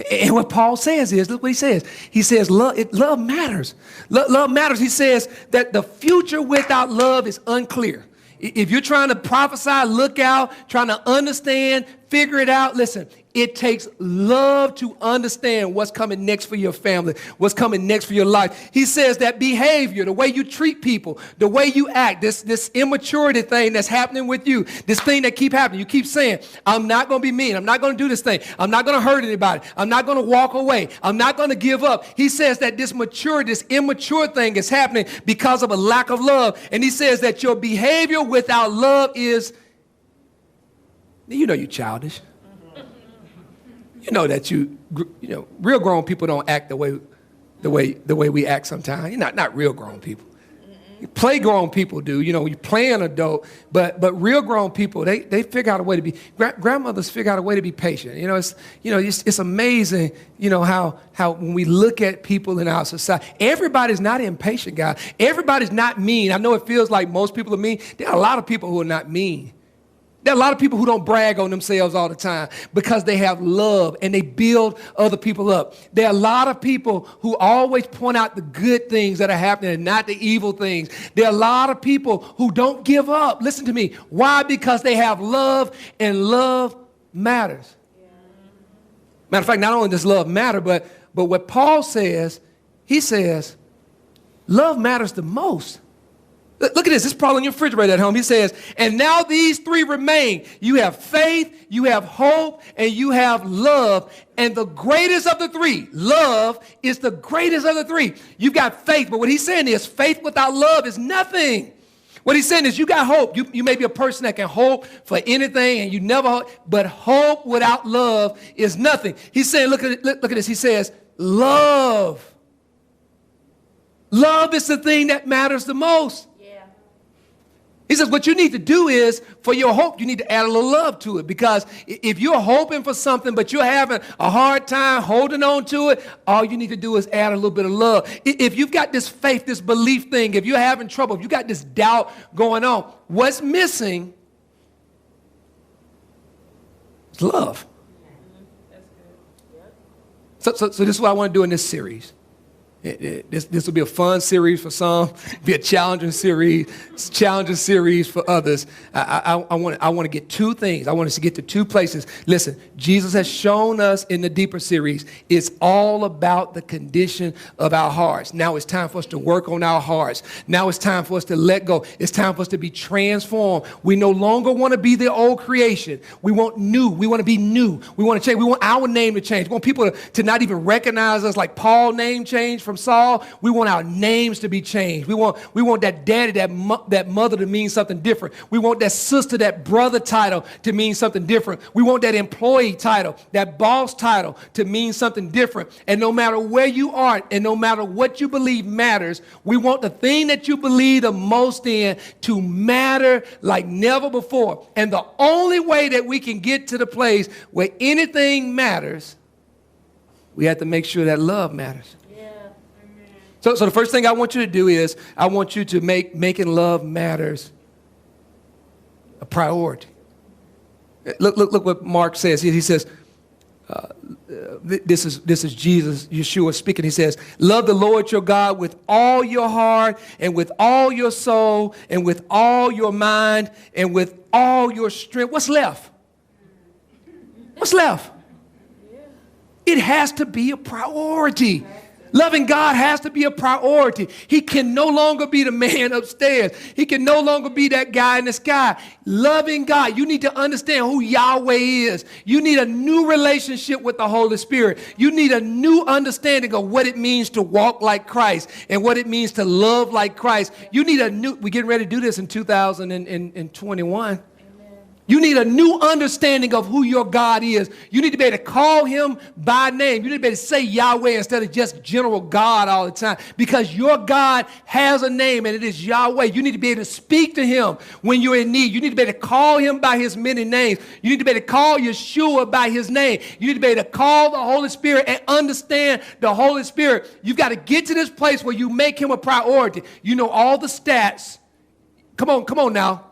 And what Paul says is, look what he says. He says, love matters. Love matters. He says that the future without love is unclear. If you're trying to prophesy, look out, trying to understand, figure it out, listen, it takes love to understand what's coming next for your family, what's coming next for your life. He says that behavior, the way you treat people, the way you act, this immaturity thing that's happening with you, this thing that keep happening. You keep saying, I'm not going to be mean. I'm not going to do this thing. I'm not going to hurt anybody. I'm not going to walk away. I'm not going to give up. He says that this mature, this immature thing is happening because of a lack of love. And he says that your behavior without love is, you know, you're childish. You know that real grown people don't act the way we act sometimes. You're not real grown people. Play grown people do. You know, you play an adult, but real grown people, they figure out a way to be. Grandmothers figure out a way to be patient. It's amazing. You know how when we look at people in our society, everybody's not impatient, guys. Everybody's not mean. I know it feels like most people are mean. There are a lot of people who are not mean. There are a lot of people who don't brag on themselves all the time because they have love and they build other people up. There are a lot of people who always point out the good things that are happening and not the evil things. There are a lot of people who don't give up. Listen to me. Why? Because they have love, and love matters. Matter of fact, not only does love matter, but what Paul says, he says, love matters the most. Look at this. This is probably in your refrigerator at home. He says, and now these three remain. You have faith, you have hope, and you have love. And the greatest of the three, love, is the greatest of the three. You've got faith, but what he's saying is faith without love is nothing. What he's saying is you got hope. You may be a person that can hope for anything and you never hope, but hope without love is nothing. He's saying, look at this. He says, love. Love is the thing that matters the most. He says what you need to do is, for your hope, you need to add a little love to it. Because if you're hoping for something, but you're having a hard time holding on to it, all you need to do is add a little bit of love. If you've got this faith, this belief thing, if you're having trouble, if you got this doubt going on, what's missing is love. So this is what I want to do in this series. This will be a fun series for some, be a challenging series for others. I want to get two things. I want us to get to two places. Listen, Jesus has shown us in the deeper series, it's all about the condition of our hearts. Now it's time for us to work on our hearts. Now it's time for us to let go. It's time for us to be transformed. We no longer want to be the old creation. We want new. We want to be new. We want to change. We want our name to change. We want people to not even recognize us like Paul's name changed from Saul. We want our names to be changed. We want that daddy, that mother to mean something different. We want that sister, that brother title to mean something different. We want that employee title, that boss title to mean something different. And no matter where you are and no matter what you believe matters, we want the thing that you believe the most in to matter like never before. And the only way that we can get to the place where anything matters, we have to make sure that love matters. So the first thing I want you to do is I want you to make making love matters a priority. Look what Mark says. He says, this is Jesus, Yeshua speaking. He says, love the Lord your God with all your heart and with all your soul and with all your mind and with all your strength. What's left? What's left? It has to be a priority. Loving God has to be a priority. He can no longer be the man upstairs. He can no longer be that guy in the sky. Loving God, you need to understand who Yahweh is. You need a new relationship with the Holy Spirit. You need a new understanding of what it means to walk like Christ and what it means to love like Christ. You need we're getting ready to do this in 2021. You need a new understanding of who your God is. You need to be able to call him by name. You need to be able to say Yahweh instead of just general God all the time, because your God has a name and it is Yahweh. You need to be able to speak to him when you're in need. You need to be able to call him by his many names. You need to be able to call Yeshua by his name. You need to be able to call the Holy Spirit and understand the Holy Spirit. You've got to get to this place where you make him a priority. You know all the stats. Come on now.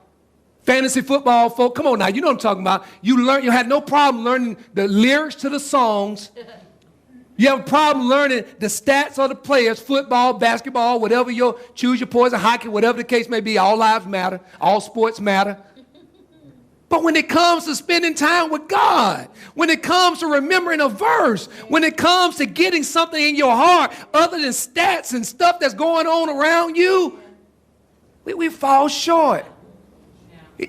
Fantasy football folk, come on now, you know what I'm talking about. You had no problem learning the lyrics to the songs. You have a problem learning the stats of the players, football, basketball, whatever choose your poison, hockey, whatever the case may be. All lives matter. All sports matter. But when it comes to spending time with God, when it comes to remembering a verse, when it comes to getting something in your heart other than stats and stuff that's going on around you, we fall short.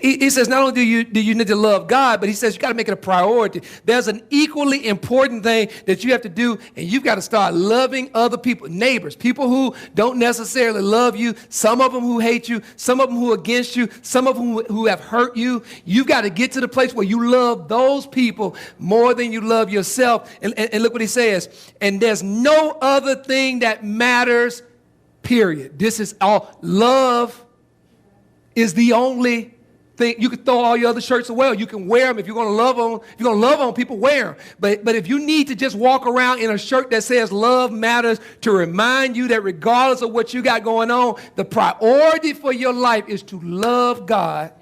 He says not only do you need to love God, but he says you got to make it a priority. There's an equally important thing that you have to do, and you've got to start loving other people, neighbors, people who don't necessarily love you, some of them who hate you, some of them who are against you, some of them who have hurt you. You've got to get to the place where you love those people more than you love yourself. And look what he says. And there's no other thing that matters, period. This is all. Love is the only thing. You can throw all your other shirts away. You can wear them if you're going to love them. If you're going to love on people, wear them. But if you need to just walk around in a shirt that says love matters to remind you that regardless of what you got going on, the priority for your life is to love God,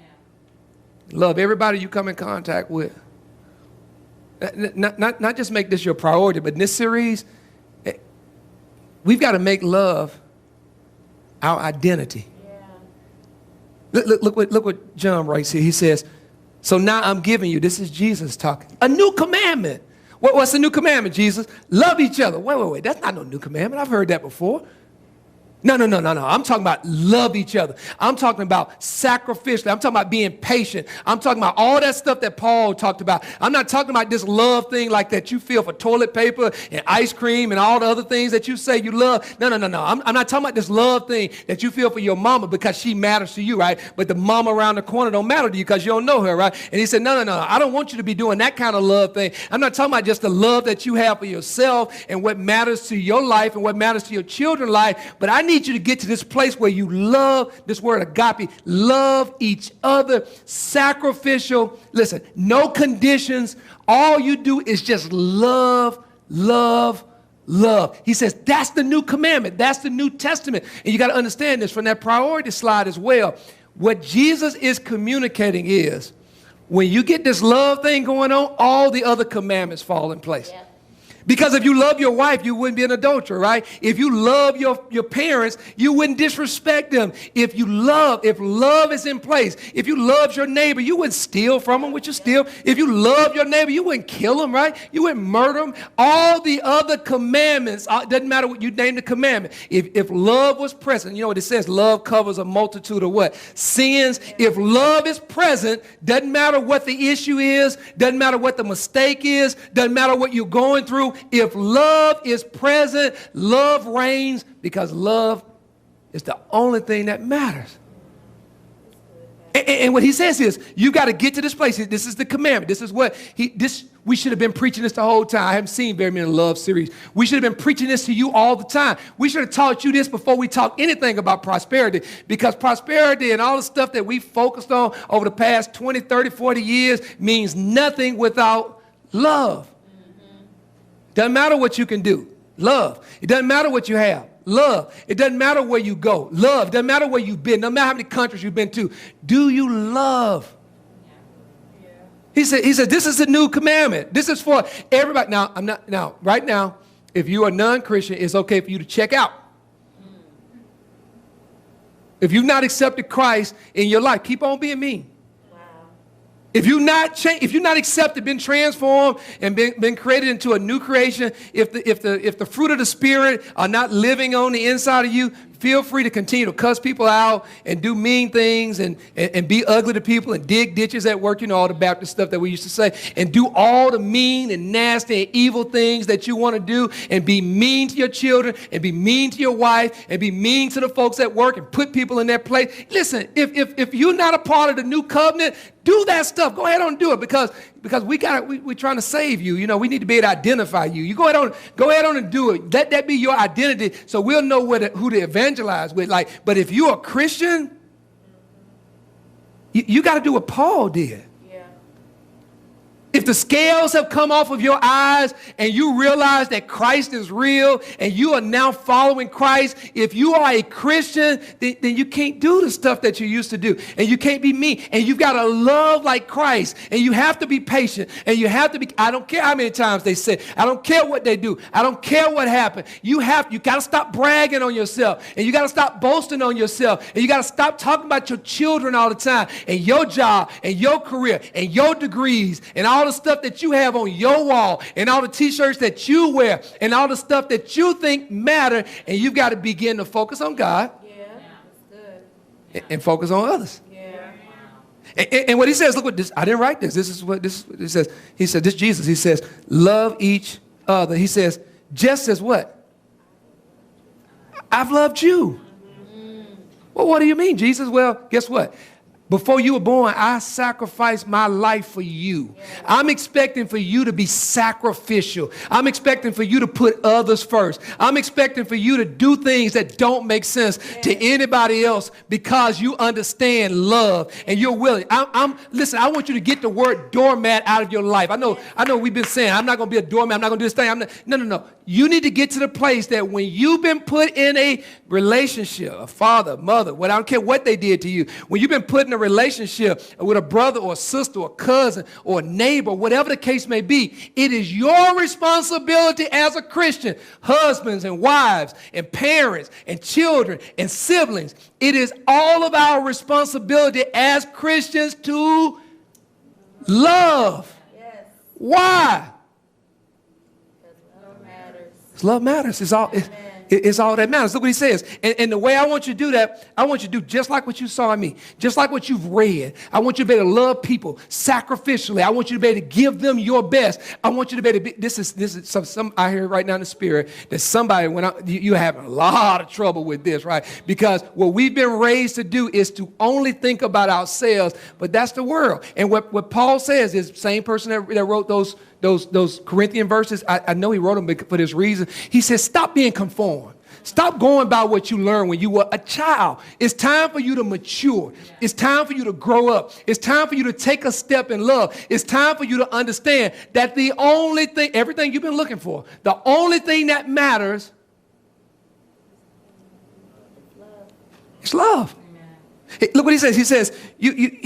love everybody you come in contact with. Not just make this your priority, but in this series, we've got to make love our identity. Look what John writes here. He says, so now I'm giving you, this is Jesus talking, a new commandment. What's the new commandment, Jesus? Love each other. Wait. That's not no new commandment. I've heard that before. No. I'm talking about love each other. I'm talking about sacrificially. I'm talking about being patient. I'm talking about all that stuff that Paul talked about. I'm not talking about this love thing like that you feel for toilet paper and ice cream and all the other things that you say you love. No. I'm not talking about this love thing that you feel for your mama because she matters to you, right? But the mama around the corner don't matter to you because you don't know her, right? And he said, no. I don't want you to be doing that kind of love thing. I'm not talking about just the love that you have for yourself and what matters to your life and what matters to your children's life. But I need you to get to this place where you love, this word agape, love each other, sacrificial. Listen, no conditions. All you do is just love. He says that's the new commandment. That's the New Testament. And you got to understand this from that priority slide as well. What Jesus is communicating is when you get this love thing going on, all the other commandments fall in place. Yeah. Because if you love your wife, you wouldn't be an adulterer, right? If you love your parents, you wouldn't disrespect them. If love is in place, if you love your neighbor, you wouldn't steal from them, which you steal. If you love your neighbor, you wouldn't kill them, right? You wouldn't murder them. All the other commandments, doesn't matter what you name the commandment. If love was present, you know what it says, love covers a multitude of what? Sins. If love is present, doesn't matter what the issue is, doesn't matter what the mistake is, doesn't matter what you're going through. If love is present, love reigns because love is the only thing that matters. And what he says is, you got to get to this place. This is the commandment. This is what we should have been preaching this the whole time. I haven't seen very many love series. We should have been preaching this to you all the time. We should have taught you this before we talk anything about prosperity, because prosperity and all the stuff that we focused on over the past 20, 30, 40 years means nothing without love. Doesn't matter what you can do. Love. It doesn't matter what you have. Love. It doesn't matter where you go. Love. It doesn't matter where you've been. No matter how many countries you've been to. Do you love? Yeah. He said, this is a new commandment. This is for everybody. Now, right now, if you are non-Christian, it's okay for you to check out. If you've not accepted Christ in your life, keep on being me. If you've not accepted, been transformed, and been created into a new creation, if the fruit of the Spirit are not living on the inside of you, feel free to continue to cuss people out and do mean things and be ugly to people and dig ditches at work, you know, all the Baptist stuff that we used to say, and do all the mean and nasty and evil things that you want to do, and be mean to your children and be mean to your wife and be mean to the folks at work and put people in their place. Listen, if you're not a part of the new covenant, do that stuff. Go ahead and do it because we're trying to save you. You know, we need to be able to identify you. You go ahead on and do it. Let that be your identity so we'll know who to evangelize with. But if you're a Christian, you got to do what Paul did. Yeah. If the scales have come off of your eyes and you realize that Christ is real and you are now following Christ, if you are a Christian, then you can't do the stuff that you used to do. And you can't be mean. And you've got to love like Christ. And you have to be patient. And you have to be, I don't care how many times they say, I don't care what they do. I don't care what happened. You got to stop bragging on yourself. And you got to stop boasting on yourself. And you got to stop talking about your children all the time and your job and your career and your degrees and all the stuff that you have on your wall and all the t-shirts that you wear and all the stuff that you think matter. And you've got to begin to focus on God. Yeah, that's good. And focus on others. Yeah. And what he says, look what this, I didn't write this. This is what this it says. He said, this Jesus, he says, love each other. He says, just as what? I've loved you. Well, what do you mean, Jesus? Well, guess what? Before you were born, I sacrificed my life for you. I'm expecting for you to be sacrificial. I'm expecting for you to put others first. I'm expecting for you to do things that don't make sense to anybody else because you understand love and you're willing. Listen, I want you to get the word doormat out of your life. I know we've been saying, I'm not going to be a doormat. I'm not going to do this thing. No. You need to get to the place that when you've been put in a relationship, a father, mother, I don't care what they did to you, when you've been put in a relationship with a brother or a sister or a cousin or a neighbor, whatever the case may be, it is your responsibility as a Christian, husbands and wives and parents and children and siblings. It is all of our responsibility as Christians to love. Yes. Why? Love matters. Love matters. It's all that matters. Look what he says. And the way I want you to do that, I want you to do just like what you saw in me, just like what you've read. I want you to be able to love people sacrificially. I want you to be able to give them your best. I want you to be able to be, this is some I hear right now in the spirit that somebody, you're having a lot of trouble with this, right? Because what we've been raised to do is to only think about ourselves, but that's the world. And what Paul says is the same person that wrote those Corinthian verses, I know he wrote them for this reason. He says, stop being conformed. Stop going by what you learned when you were a child. It's time for you to mature. It's time for you to grow up. It's time for you to take a step in love. It's time for you to understand that the only thing, everything you've been looking for, the only thing that matters is love. Look what he says. He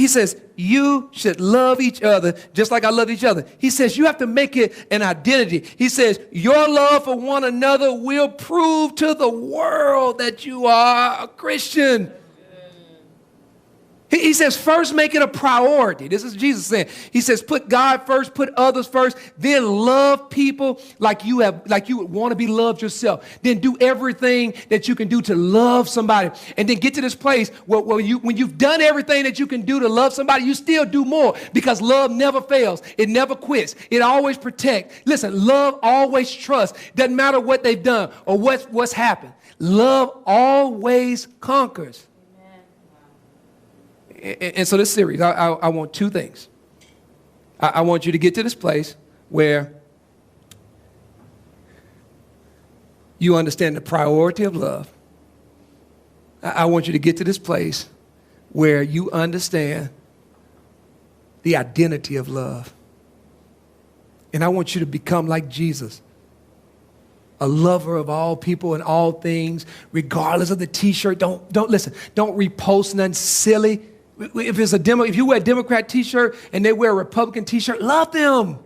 says, you should love each other just like I love each other. He says, you have to make it an identity. He says, your love for one another will prove to the world that you are a Christian. He says, first make it a priority. This is Jesus saying. He says, put God first, put others first, then love people like you would want to be loved yourself. Then do everything that you can do to love somebody. And then get to this place where when you've done everything that you can do to love somebody, you still do more because love never fails. It never quits. It always protects. Listen, love always trusts. Doesn't matter what they've done or what's happened. Love always conquers. And so this series, I want two things. I want you to get to this place where you understand the priority of love. I want you to get to this place where you understand the identity of love. And I want you to become like Jesus, a lover of all people and all things, regardless of the t-shirt. Don't listen. Don't repost nothing silly. If you wear a Democrat t-shirt and they wear a Republican t-shirt, love them.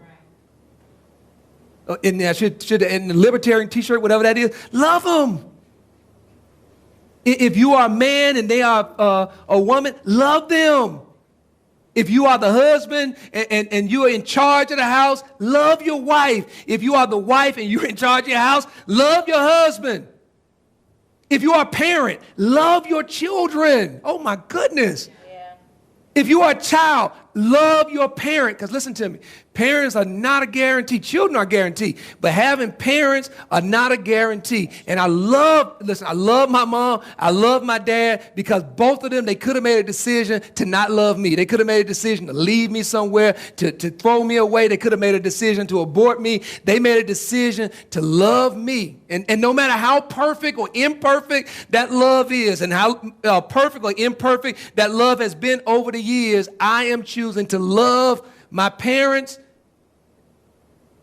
Right. In the libertarian t-shirt, whatever that is, love them. If you are a man and they are a woman, love them. If you are the husband and you are in charge of the house, love your wife. If you are the wife and you're in charge of your house, love your husband. If you are a parent, love your children. Oh my goodness. If you are a child, love your parent. Because listen to me, parents are not a guarantee. Children are guaranteed. But having parents are not a guarantee. And I love my mom. I love my dad because both of them, they could have made a decision to not love me. They could have made a decision to leave me somewhere, to throw me away. They could have made a decision to abort me. They made a decision to love me. And no matter how perfect or imperfect that love is and how perfect or imperfect that love has been over the years, I am choosing to love my parents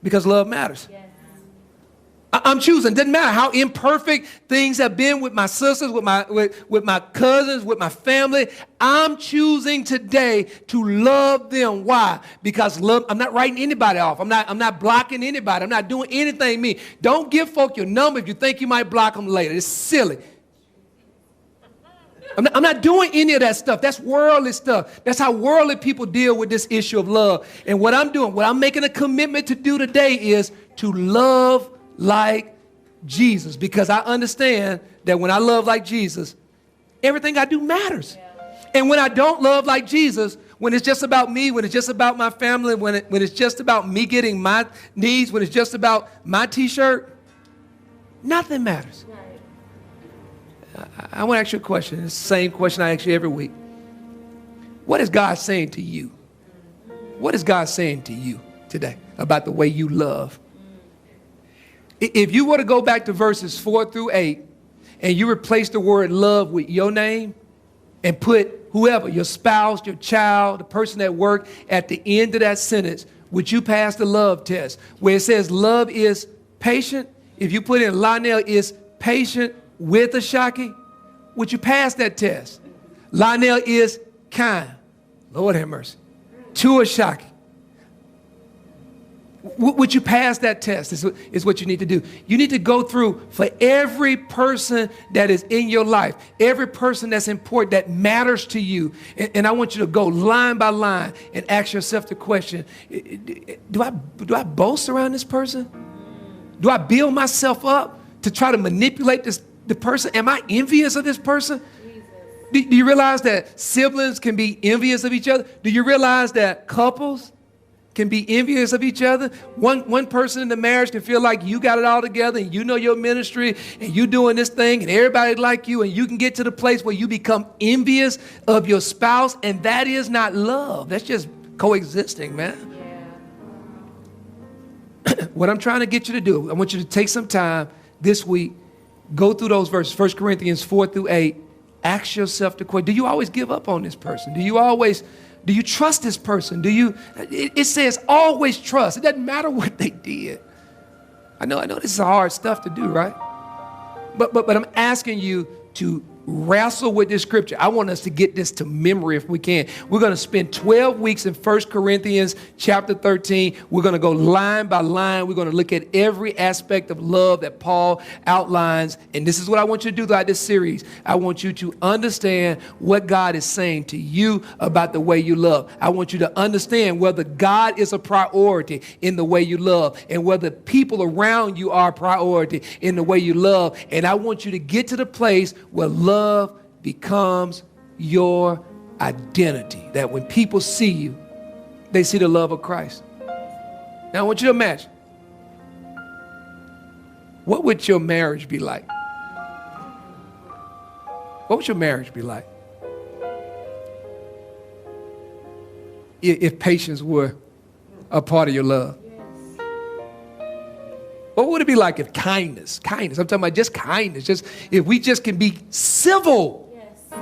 Because love matters. Yes. I'm choosing. Doesn't matter how imperfect things have been with my sisters, with my cousins, with my family. I'm choosing today to love them. Why? Because love. I'm not writing anybody off. I'm not blocking anybody. I'm not doing anything mean. Don't give folk your number if you think you might block them later. It's silly. I'm not doing any of that stuff. That's worldly stuff. That's how worldly people deal with this issue of love. And what I'm making a commitment to do today is to love like Jesus, because I understand that when I love like Jesus, everything I do matters. Yeah. And when I don't love like Jesus, when it's just about me, when it's just about my family, when it's just about me getting my needs, when it's just about my t-shirt, nothing matters. Right. I want to ask you a question. It's the same question I ask you every week. What is God saying to you? What is God saying to you today about the way you love? If you were to go back to verses 4 through 8 and you replace the word love with your name and put whoever, your spouse, your child, the person at work at the end of that sentence, would you pass the love test? Where it says love is patient, if you put in Lionel is patient with a Shaki, would you pass that test? Lionel is kind. Lord have mercy. To a Shaki. Would you pass that test is what you need to do. You need to go through for every person that is in your life, every person that's important, that matters to you. And I want you to go line by line and ask yourself the question, do I boast around this person? Do I build myself up to try to manipulate the person? Am I envious of this person? Do you realize that siblings can be envious of each other? Do you realize that couples can be envious of each other? One person in the marriage can feel like you got it all together and you know your ministry and you doing this thing and everybody like you, and you can get to the place where you become envious of your spouse, and that is not love. That's just coexisting, man. Yeah. What I'm trying to get you to do, I want you to take some time this week, go through those verses, 1 Corinthians 4 through 8, ask yourself the question, do you always give up on this person? Do you trust this person? It says always trust. It doesn't matter what they did. I know this is hard stuff to do, right? But I'm asking you to wrestle with this scripture. I want us to get this to memory if we can. We're going to spend 12 weeks in 1 Corinthians chapter 13. We're going to go line by line. We're going to look at every aspect of love that Paul outlines. And this is what I want you to do throughout this series. I want you to understand what God is saying to you about the way you love. I want you to understand whether God is a priority in the way you love, and whether people around you are a priority in the way you love. And I want you to get to the place where love becomes your identity. That when people see you, they see the love of Christ. Now I want you to imagine, what would your marriage be like? What would your marriage be like if patience were a part of your love? What would it be like if kindness, I'm talking about just kindness, just if we just can be civil? Yes.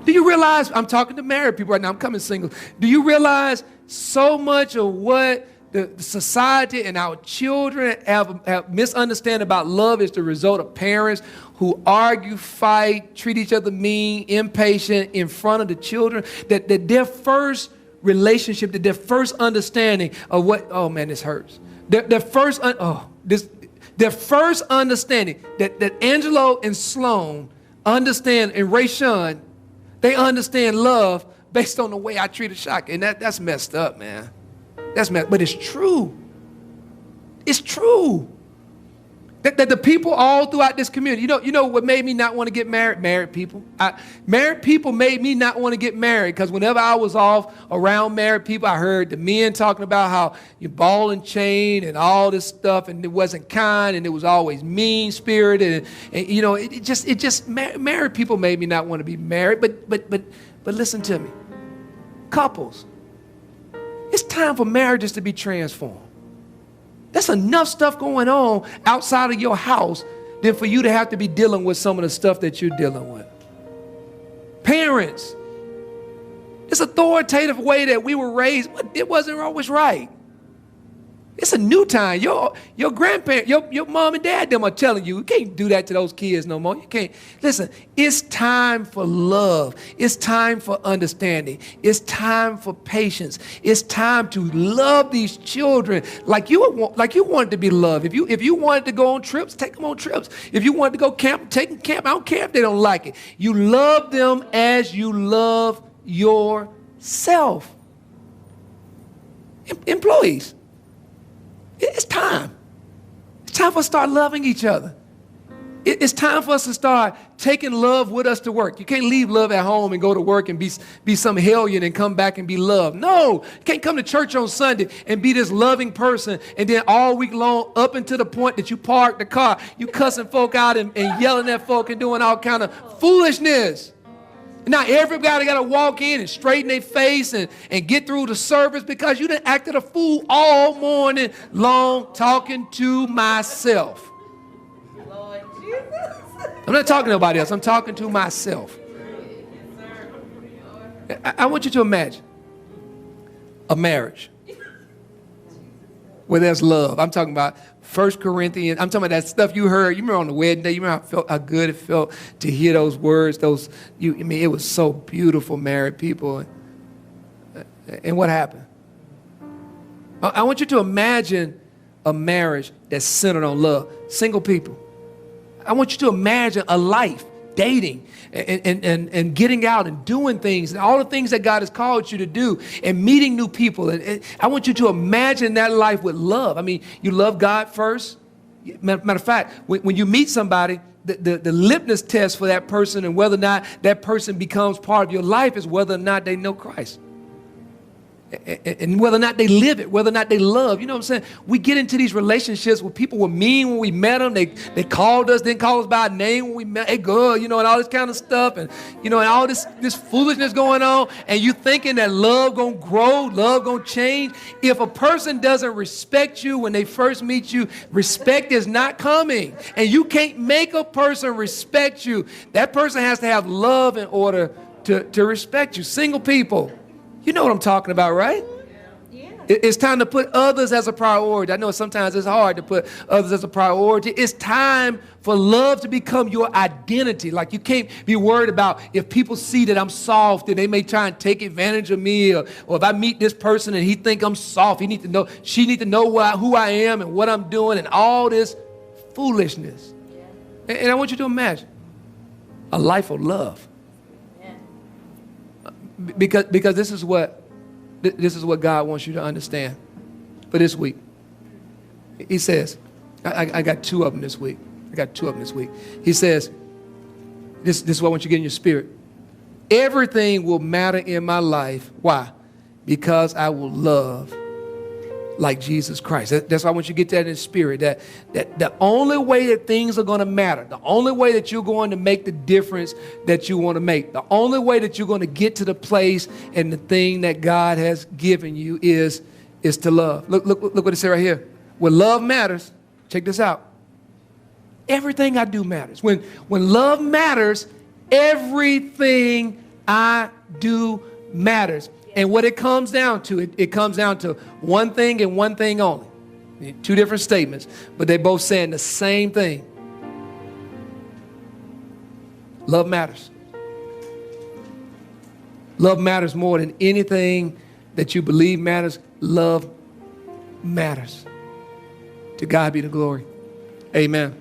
Do you realize, I'm talking to married people right now, I'm coming single. Do you realize so much of what the society and our children have misunderstood about love is the result of parents who argue, fight, treat each other mean, impatient in front of the children, that their first relationship, that their first understanding of what, oh man, this hurts. Their first understanding that Angelo and Sloan understand, and Rayshawn, they understand love based on the way I treat a shock. And that's messed up, man. That's messed up. But it's true. It's true. That the people all throughout this community, you know what made me not want to get married? Married people. Married people made me not want to get married, because whenever I was off around married people, I heard the men talking about how you ball and chain and all this stuff, and it wasn't kind, and it was always mean spirited, and married people made me not want to be married. But listen to me, couples, it's time for marriages to be transformed. There's enough stuff going on outside of your house than for you to have to be dealing with some of the stuff that you're dealing with. Parents, this authoritative way that we were raised, it wasn't always right. It's a new time. Your grandparents, your mom and dad, them are telling you can't do that to those kids no more. You can't. Listen, it's time for love. It's time for understanding. It's time for patience. It's time to love these children like you wanted to be loved. If you wanted to go on trips, take them on trips. If you wanted to go camp, take them camp. I don't care if they don't like it. You love them as you love yourself. Employees. It's time. It's time for us to start loving each other. It's time for us to start taking love with us to work. You can't leave love at home and go to work and be some hellion and come back and be loved. No, you can't come to church on Sunday and be this loving person and then all week long up until the point that you park the car, you cussing folk out and yelling at folk and doing all kind of foolishness. Now everybody got to walk in and straighten their face and get through the service because you done acted a fool all morning long talking to myself. Lord Jesus. I'm not talking to nobody else. I'm talking to myself. I want you to imagine a marriage where there's love. I'm talking about 1 Corinthians. I'm talking about that stuff you heard. You remember on the wedding day. You remember how good it felt to hear those words. It was so beautiful, married people. And what happened? I want you to imagine a marriage that's centered on love. Single people. I want you to imagine a life dating and getting out and doing things and all the things that God has called you to do and meeting new people. And I want you to imagine that life with love. I mean, you love God first. Matter of fact, when you meet somebody, the litmus test for that person and whether or not that person becomes part of your life is whether or not they know Christ. And whether or not they live it, whether or not they love. You know what I'm saying? We get into these relationships where people were mean when we met them. They called us, didn't call us by name when we met. Hey, girl, and all this kind of stuff. And, and all this foolishness going on. And you thinking that love going to grow, love going to change. If a person doesn't respect you when they first meet you, respect is not coming. And you can't make a person respect you. That person has to have love in order to respect you. Single people. You know what I'm talking about, right? Yeah. It's time to put others as a priority. I know sometimes it's hard to put others as a priority. It's time for love to become your identity. Like you can't be worried about if people see that I'm soft and they may try and take advantage of me, or if I meet this person and he think I'm soft, she need to know who I am and what I'm doing and all this foolishness. Yeah. And I want you to imagine a life of love. Because this is what God wants you to understand for this week. He says, I got two of them this week. He says, this is what I want you to get in your spirit. Everything will matter in my life. Why? Because I will love like Jesus Christ. That's why I want you to get that in the spirit, that the only way that things are going to matter, the only way that you're going to make the difference that you want to make, the only way that you're going to get to the place and the thing that God has given you is to love. Look what it says right here. When love matters, check this out. Everything I do matters. When love matters, everything I do matters. And what it comes down to, it comes down to one thing and one thing only. Two different statements, but they're both saying the same thing. Love matters. Love matters more than anything that you believe matters. Love matters. To God be the glory. Amen.